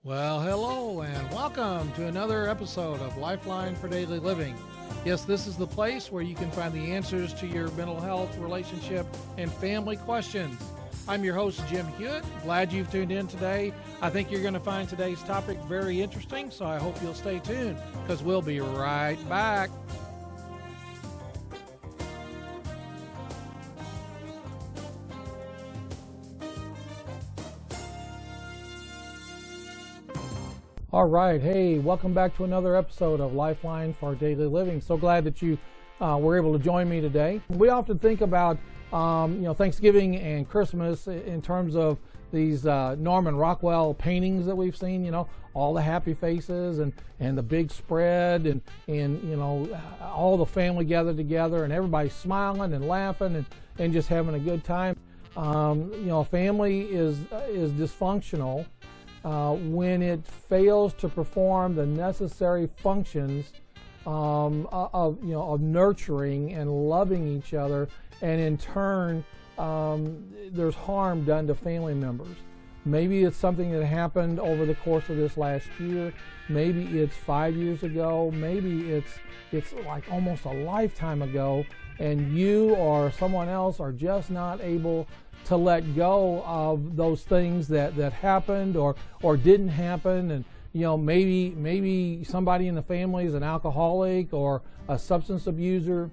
Well, hello and welcome to another episode of Lifeline for Daily Living. Yes, this is the place where you can find the answers to your mental health, relationship, and family questions. I'm your host, Jim Hewitt. Glad you've tuned in today. I think you're going to find today's topic very interesting, so I hope you'll stay tuned because we'll be right back. All right. Hey, welcome back to another episode of Lifeline for Daily Living. So glad that you were able to join me today. We often think about, Thanksgiving and Christmas in terms of these Norman Rockwell paintings that we've seen, all the happy faces and the big spread and all the family gathered together and everybody smiling and laughing and just having a good time. Family is dysfunctional when it fails to perform the necessary functions of nurturing and loving each other, and in turn there's harm done to family members. Maybe it's something that happened over the course of this last year. Maybe it's 5 years ago. Maybe it's like almost a lifetime ago, and you or someone else are just not able to let go of those things that happened or didn't happen. And maybe somebody in the family is an alcoholic or a substance abuser.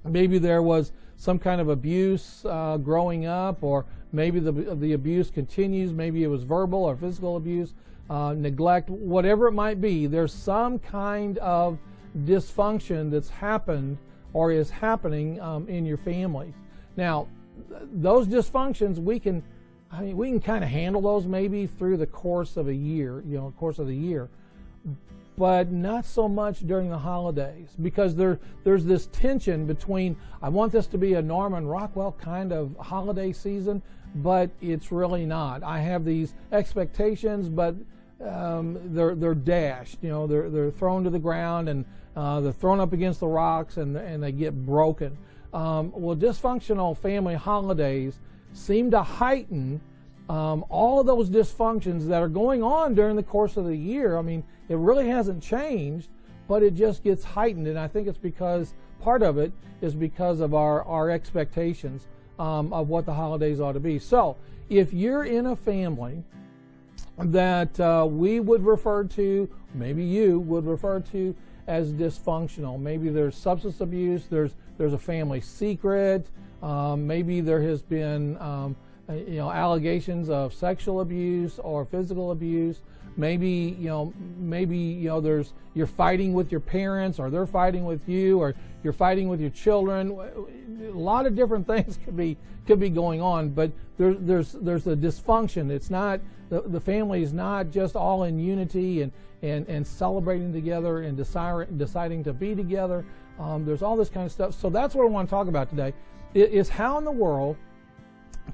Maybe there was some kind of abuse growing up, or maybe the abuse continues. Maybe it was verbal or physical abuse, neglect, whatever it might be. There's some kind of dysfunction that's happened or is happening in your family. Now, those dysfunctions, we can kind of handle those maybe through the course of a year, but not so much during the holidays, because there's this tension between, I want this to be a Norman Rockwell kind of holiday season, but it's really not. I have these expectations, but they're dashed, they're thrown to the ground, and they're thrown up against the rocks, and they get broken. Dysfunctional family holidays seem to heighten all of those dysfunctions that are going on during the course of the year. I mean, it really hasn't changed, but it just gets heightened, and I think it's because part of it is because of our expectations of what the holidays ought to be. So, if you're in a family that we would refer to, maybe you would refer to as dysfunctional. Maybe there's substance abuse, there's a family secret, maybe there has been allegations of sexual abuse or physical abuse. Maybe there's, you're fighting with your parents, or they're fighting with you, or you're fighting with your children. A lot of different things could be going on, but there's a dysfunction. It's not, the family is not just all in unity and celebrating together and deciding to be together. There's all this kind of stuff. So that's what I want to talk about today, is how in the world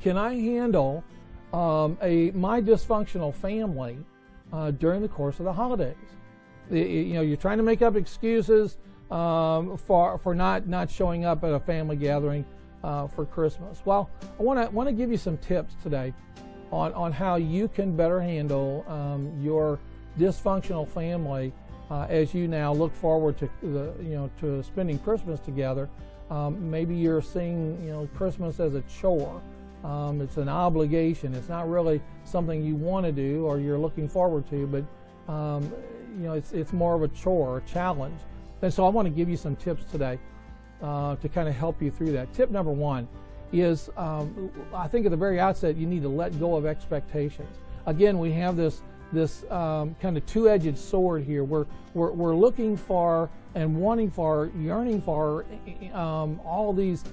can I handle my dysfunctional family during the course of the holidays. You're trying to make up excuses for not showing up at a family gathering for Christmas. Well, I want to give you some tips today on how you can better handle your dysfunctional family as you now look forward to spending Christmas together. Maybe you're seeing Christmas as a chore. It's an obligation. It's not really something you want to do or you're looking forward to, but it's more of a chore, a challenge. And so I want to give you some tips today to kind of help you through that. Tip number one is, I think at the very outset, you need to let go of expectations. Again, we have this kind of two-edged sword here. We're looking for and wanting for, yearning for all these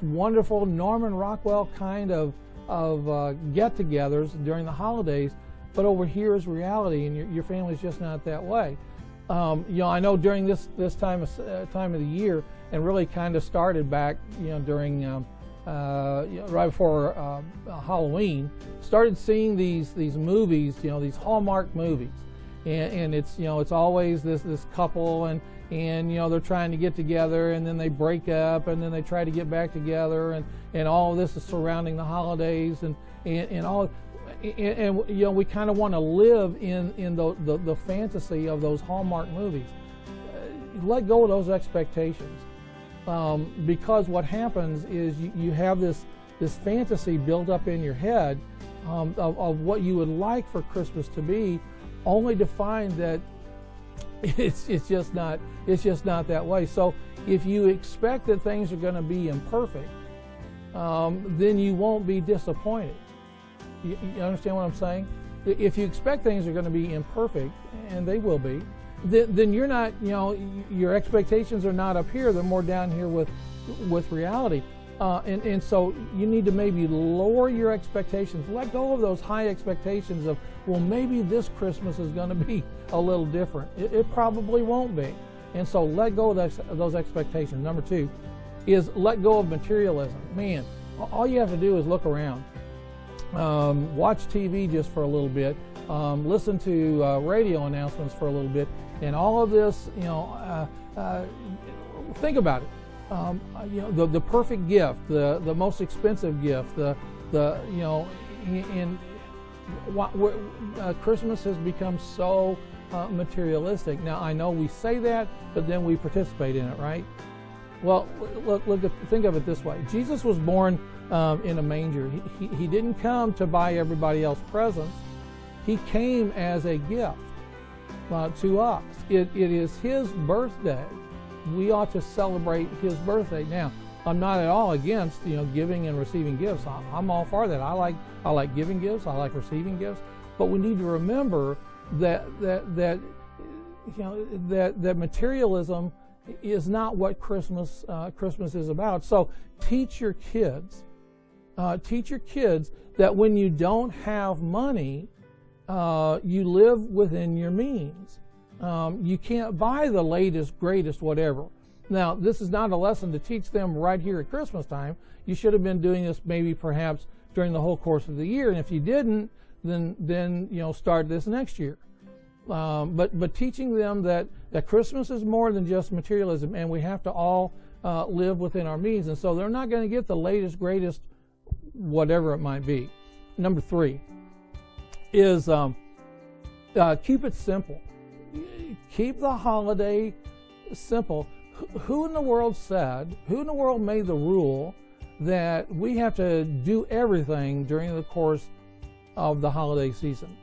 wonderful Norman Rockwell kind of get-togethers during the holidays, but over here is reality, and your family's just not that way. I know during this time of the year, and really kind of started back during right before Halloween, started seeing these movies, these Hallmark movies, and it's always this couple and they're trying to get together, and then they break up, and then they try to get back together, and all of this is surrounding the holidays and all. and you know, we kind of want to live in the fantasy of those Hallmark movies. Let go of those expectations, because what happens is you have this fantasy built up in your head of what you would like for Christmas to be, only to find that it's just not that way. So if you expect that things are going to be imperfect, then you won't be disappointed. You understand what I'm saying? If you expect things are going to be imperfect, and they will be, then you're not, you know, your expectations are not up here, they're more down here with reality. And so you need to maybe lower your expectations. Let go of those high expectations of, well, maybe this Christmas is going to be a little different. It probably won't be. And so let go of those expectations. Number 2 is let go of materialism. Man, all you have to do is look around. Watch TV just for a little bit. Listen to radio announcements for a little bit. And all of this, you know, think about it. You know, the perfect gift, the most expensive gift, the you know, Christmas has become so materialistic. Now I know we say that, but then we participate in it, right? Well, think of it this way: Jesus was born in a manger. He didn't come to buy everybody else presents. He came as a gift to us. It is His birthday. We ought to celebrate His birthday. Now, I'm not at all against, you know, giving and receiving gifts. I'm all for that. I like giving gifts. I like receiving gifts. But we need to remember that you know, that materialism is not what Christmas is about. So teach your kids that when you don't have money, you live within your means. You can't buy the latest, greatest, whatever. Now, this is not a lesson to teach them right here at Christmas time. You should have been doing this maybe perhaps during the whole course of the year. And if you didn't, then you know, start this next year. But teaching them that Christmas is more than just materialism, and we have to all live within our means. And so they're not going to get the latest, greatest, whatever it might be. Number 3 is keep it simple. Keep the holiday simple. Who in the world made the rule that we have to do everything during the course of the holiday season?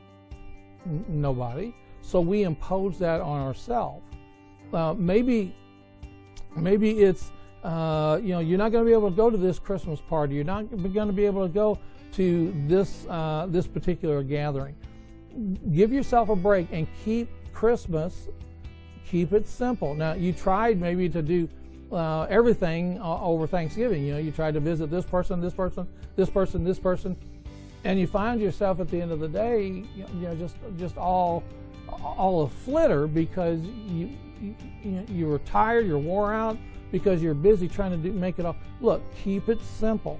Nobody. So we impose that on ourselves. Maybe it's you know, you're not going to be able to go to this Christmas party. You're not going to be able to go to this particular gathering. Give yourself a break and keep Christmas, keep it simple. Now, you tried maybe to do everything over Thanksgiving. You know, you tried to visit this person, this person, this person, this person, and you find yourself at the end of the day, you know, just all a flitter because you were tired, you're wore out because you're busy trying to make it all. Look, keep it simple.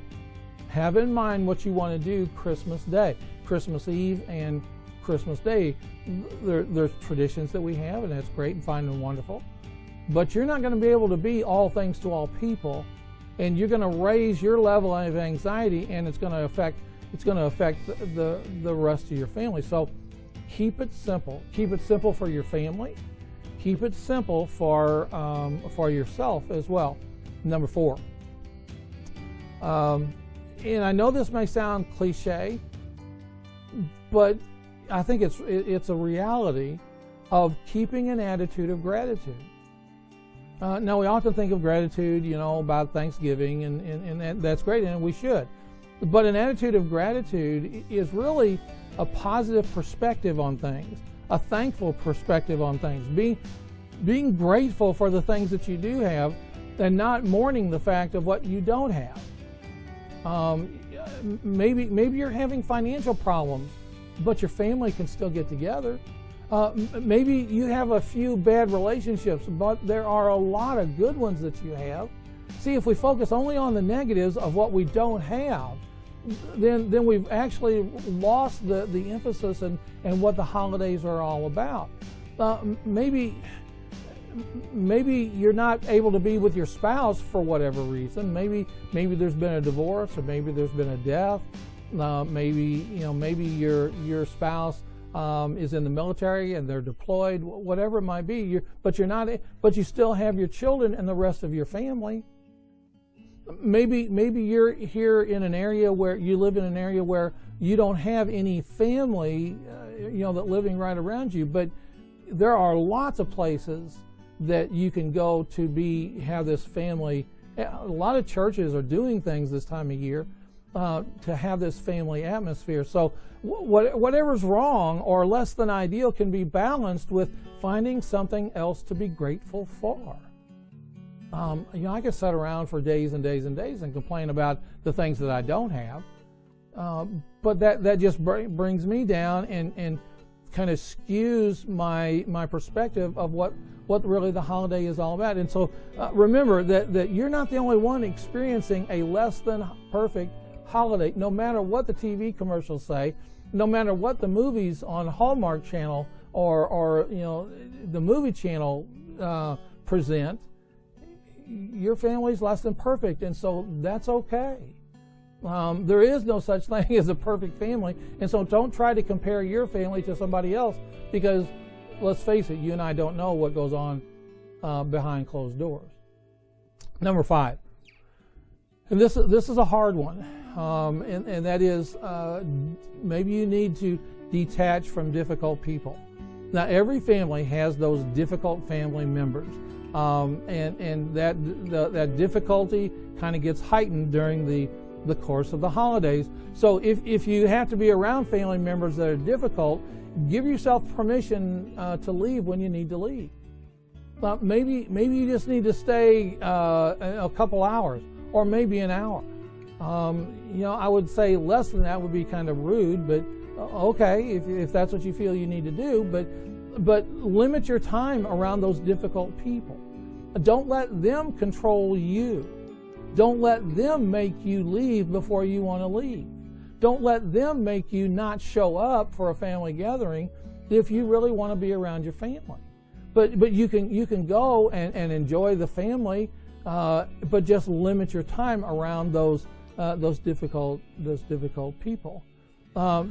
Have in mind what you want to do Christmas Day, Christmas Eve, and Christmas Day. There's traditions that we have, and that's great and fine and wonderful. But you're not going to be able to be all things to all people, and you're going to raise your level of anxiety, and it's going to affect the rest of your family. So keep it simple. Keep it simple for your family. Keep it simple for yourself as well. Number 4. And I know this may sound cliche, but I think it's a reality of keeping an attitude of gratitude. Now, we often think of gratitude, you know, about Thanksgiving, and that's great, and we should. But an attitude of gratitude is really a positive perspective on things, a thankful perspective on things, being grateful for the things that you do have, and not mourning the fact of what you don't have. Maybe you're having financial problems, but your family can still get together. Maybe you have a few bad relationships, but there are a lot of good ones that you have. See, if we focus only on the negatives of what we don't have, then we've actually lost the emphasis and what the holidays are all about. Maybe you're not able to be with your spouse for whatever reason. Maybe there's been a divorce, or maybe there's been a death, Maybe your spouse is in the military and they're deployed, whatever it might be. But you still have your children and the rest of your family. Maybe you're here in an area where you live in an area where you don't have any family, that living right around you. But there are lots of places that you can go to have this family. A lot of churches are doing things this time of year to have this family atmosphere. So whatever's wrong or less than ideal can be balanced with finding something else to be grateful for. I could sit around for days and days and days and complain about the things that I don't have, but that just brings me down and kind of skews my perspective of what really the holiday is all about. And so remember that you're not the only one experiencing a less than perfect holiday. No matter what the TV commercials say, no matter what the movies on Hallmark Channel or the movie channel present, your family's less than perfect, and so that's okay. There is no such thing as a perfect family, and so don't try to compare your family to somebody else, because let's face it, you and I don't know what goes on behind closed doors. Number 5, and this is a hard one, and that is maybe you need to detach from difficult people. Now, every family has those difficult family members. And that difficulty kind of gets heightened during the course of the holidays. So if you have to be around family members that are difficult, give yourself permission to leave when you need to leave. Maybe you just need to stay a couple hours, or maybe an hour. I would say less than that would be kind of rude, but okay, if that's what you feel you need to do, but limit your time around those difficult people. Don't let them control you. Don't let them make you leave before you want to leave. Don't let them make you not show up for a family gathering if you really want to be around your family. But you can go and enjoy the family, but just limit your time around those difficult people.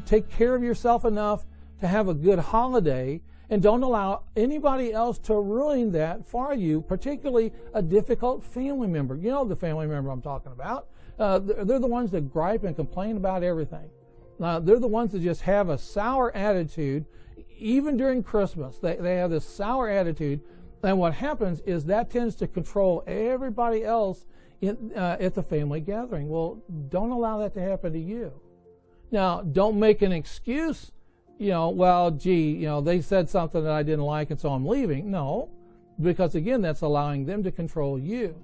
Take care of yourself enough to have a good holiday, and don't allow anybody else to ruin that for you, particularly a difficult family member. You know the family member I'm talking about. They're the ones that gripe and complain about everything. They're the ones that just have a sour attitude. Even during Christmas, they have this sour attitude. And what happens is that tends to control everybody else at the family gathering. Well, don't allow that to happen to you. Now, don't make an excuse. They said something that I didn't like, and so I'm leaving. No, because again, that's allowing them to control you.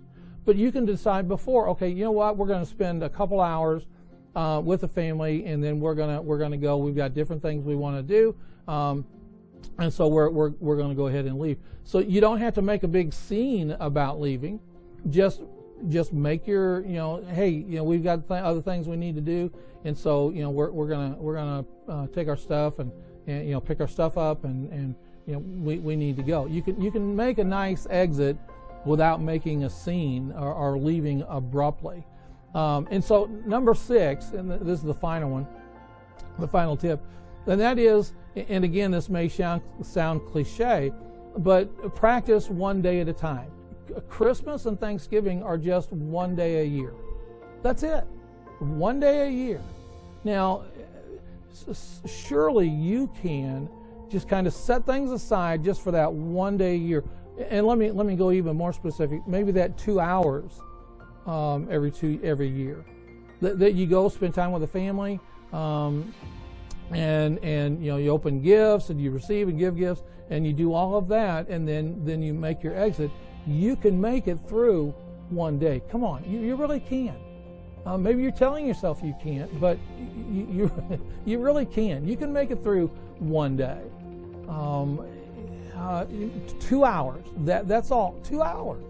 But you can decide before, okay, you know what, we're going to spend a couple hours with the family, and then we're gonna go. We've got different things we want to do, and so we're going to go ahead and leave. So you don't have to make a big scene about leaving. Just make your, hey, we've got other things we need to do, and so we're gonna take our stuff and pick our stuff up, and we need to go. You can make a nice exit without making a scene or leaving abruptly. And so number 6, and this is the final one, the final tip, and that is, and again, this may sound cliche, but practice one day at a time. Christmas and Thanksgiving are just one day a year. That's it. One day a year. Now, surely you can just kind of set things aside just for that one day a year. And let me go even more specific. Maybe that 2 hours every year that you go spend time with the family, and you open gifts and you receive and give gifts, and you do all of that, and then you make your exit. You can make it through one day. Come on, you really can. Maybe you're telling yourself you can't, but you really can. You can make it through one day. 2 hours. That's all. 2 hours.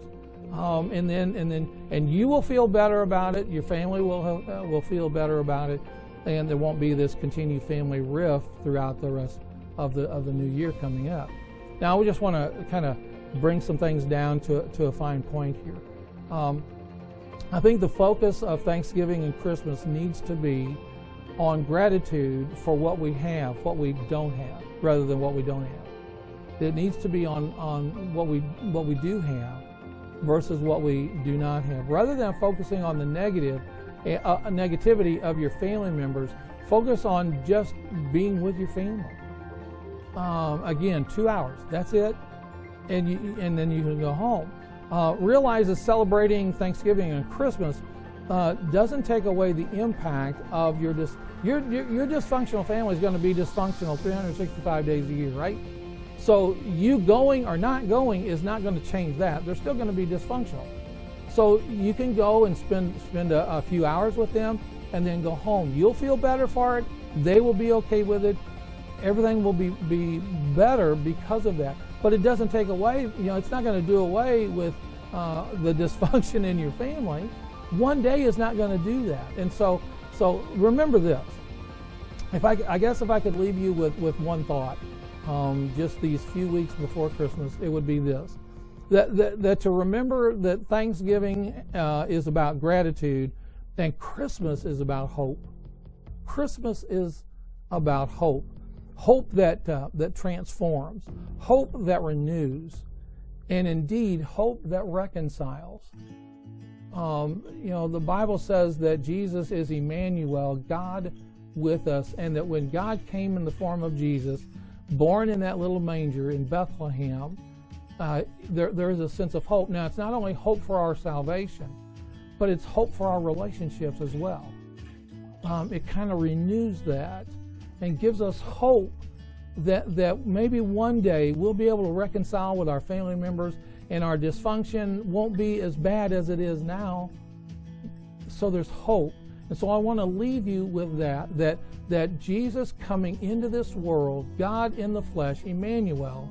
And you will feel better about it. Your family will feel better about it, and there won't be this continued family rift throughout the rest of the new year coming up. Now, we just want to kind of bring some things down to a fine point here. I think the focus of Thanksgiving and Christmas needs to be on gratitude for what we have, what we don't have, rather than what we don't have. It needs to be on what we do have versus what we do not have. Rather than focusing on the negativity of your family members, focus on just being with your family. Again, 2 hours, that's it, and then you can go home. Realize that celebrating Thanksgiving and Christmas doesn't take away the impact of your dysfunctional family is going to be dysfunctional 365 days a year, right? So you going or not going is not going to change that. They're still going to be dysfunctional. So you can go and spend a few hours with them and then go home. You'll feel better for it. They will be okay with it. Everything will be better because of that. But it doesn't take away, it's not going to do away with the dysfunction in your family. One day is not going to do that. And so remember this. I guess if I could leave you with one thought, just these few weeks before Christmas, it would be this. That to remember that Thanksgiving is about gratitude and Christmas is about hope. Christmas is about hope. Hope that transforms, hope that renews, and indeed hope that reconciles. The Bible says that Jesus is Emmanuel, God with us, and that when God came in the form of Jesus, born in that little manger in Bethlehem, there is a sense of hope. Now, it's not only hope for our salvation, but it's hope for our relationships as well. It kind of renews that and gives us hope that maybe one day we'll be able to reconcile with our family members and our dysfunction won't be as bad as it is now. So there's hope. And so I want to leave you with that Jesus coming into this world, God in the flesh, Emmanuel,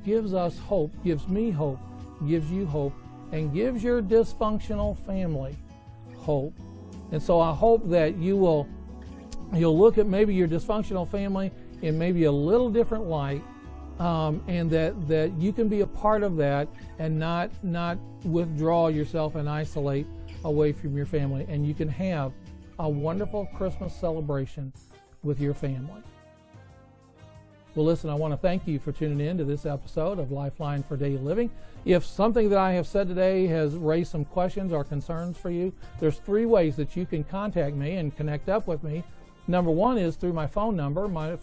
gives us hope, gives me hope, gives you hope, and gives your dysfunctional family hope. And so I hope that you'll look at maybe your dysfunctional family in maybe a little different light, and that you can be a part of that and not withdraw yourself and isolate away from your family, and you can have a wonderful Christmas celebration with your family. Well, listen, I want to thank you for tuning in to this episode of Lifeline for Daily Living. If something that I have said today has raised some questions or concerns for you, there's 3 ways that you can contact me and connect up with me. Number 1 is through my phone number. My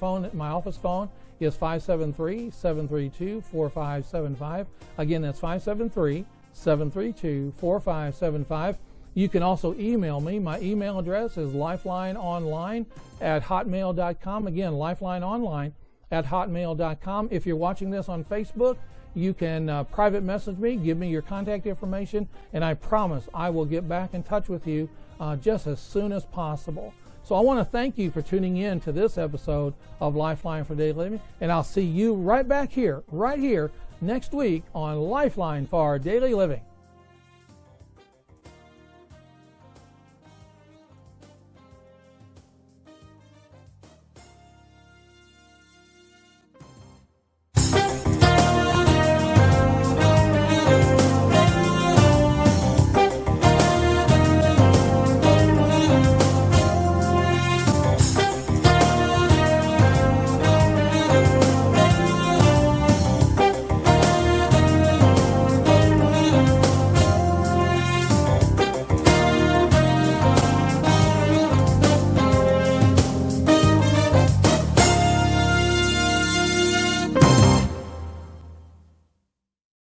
office phone is 573-732-4575. Again, that's 573-732-4575. You can also email me. My email address is lifelineonline@hotmail.com. Again, lifelineonline@hotmail.com. If you're watching this on Facebook, you can private message me, give me your contact information, and I promise I will get back in touch with you just as soon as possible. So I want to thank you for tuning in to this episode of Lifeline for Daily Living, and I'll see you right here next week on Lifeline for Daily Living.